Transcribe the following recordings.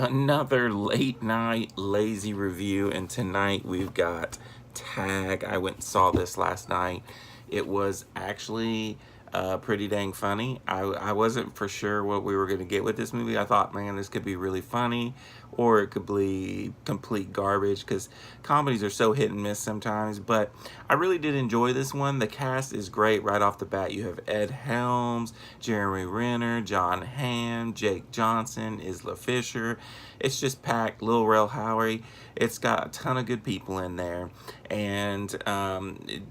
Another late night lazy review, and tonight we've got Tag. I went and saw this last night. It was actually pretty dang funny. I wasn't for sure what we were going to get with this movie. I thought, man, this could be really funny, or it could be complete garbage because comedies are so hit and miss sometimes. But I really did enjoy this one. The cast is great right off the bat. You have Ed Helms, Jeremy Renner, John Hamm, Jake Johnson, Isla Fisher. It's just packed. Lil Rel Howery. It's got a ton of good people in there, and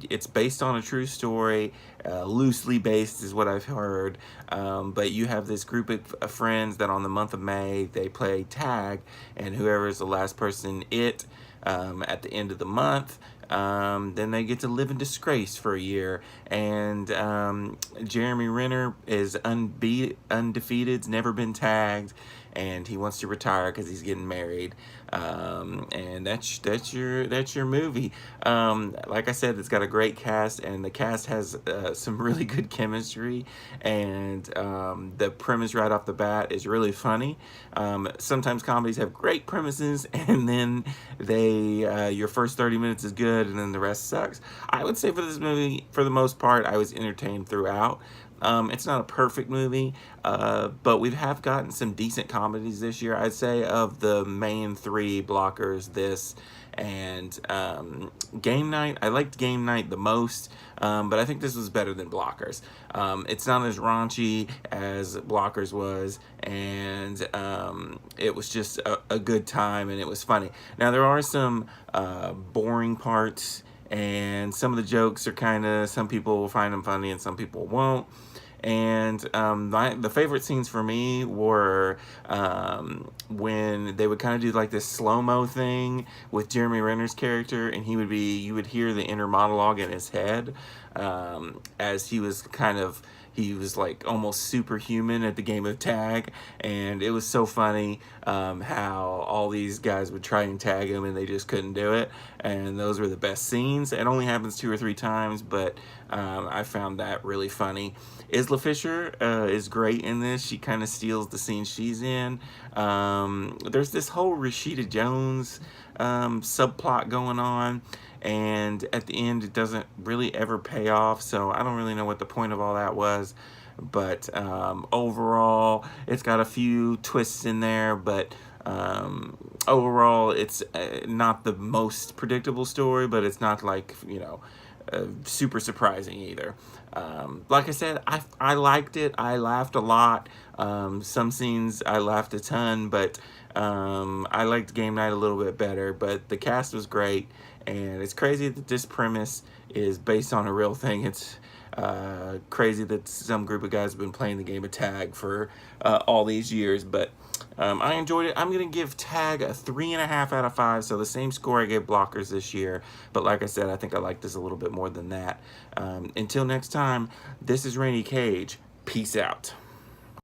it's based on a true story, loosely based is what I've heard. But you have this group of friends that on the month of May they play tag, and whoever is the last person at the end of the month, then they get to live in disgrace for a year. And Jeremy Renner is undefeated's never been tagged, and he wants to retire because he's getting married. And that's your movie. Like I said, it's got a great cast, and the cast has some really good chemistry, and the premise right off the bat is really funny. Sometimes comedies have great premises, and then your first 30 minutes is good, and then the rest sucks. I would say for this movie, for the most part, I was entertained throughout. It's not a perfect movie, but we have gotten some decent comedies this year. I'd say of the main three blockers, this and Game Night. I liked Game Night the most, but I think this was better than Blockers. It's not as raunchy as Blockers was, and it was just a good time, and it was funny. Now, there are some boring parts, and some of the jokes are some people will find them funny and some people won't. And the favorite scenes for me were when they would kind of do like this slow-mo thing with Jeremy Renner's character, and you would hear the inner monologue in his head as he was like almost superhuman at the game of tag, and it was so funny how all these guys would try and tag him and they just couldn't do it, and those were the best scenes. It only happens 2 or 3 times, but I found that really funny. Isla Fisher is great in this. She kind of steals the scene she's in. There's this whole Rashida Jones subplot going on, and at the end it doesn't really ever pay off, so I don't really know what the point of all that was. But overall, it's got a few twists in there, but overall it's not the most predictable story, but it's not like, super surprising either. Like I said, I liked it. I laughed a lot. Some scenes I laughed a ton, but I liked Game Night a little bit better. But the cast was great, and it's crazy that this premise is based on a real thing. It's crazy that some group of guys have been playing the game of tag for all these years, but I enjoyed it. I'm going to give Tag a 3.5 out of 5, so the same score I gave Blockers this year. But like I said, I think I like this a little bit more than that. Until next time, this is Rainy Cage. Peace out.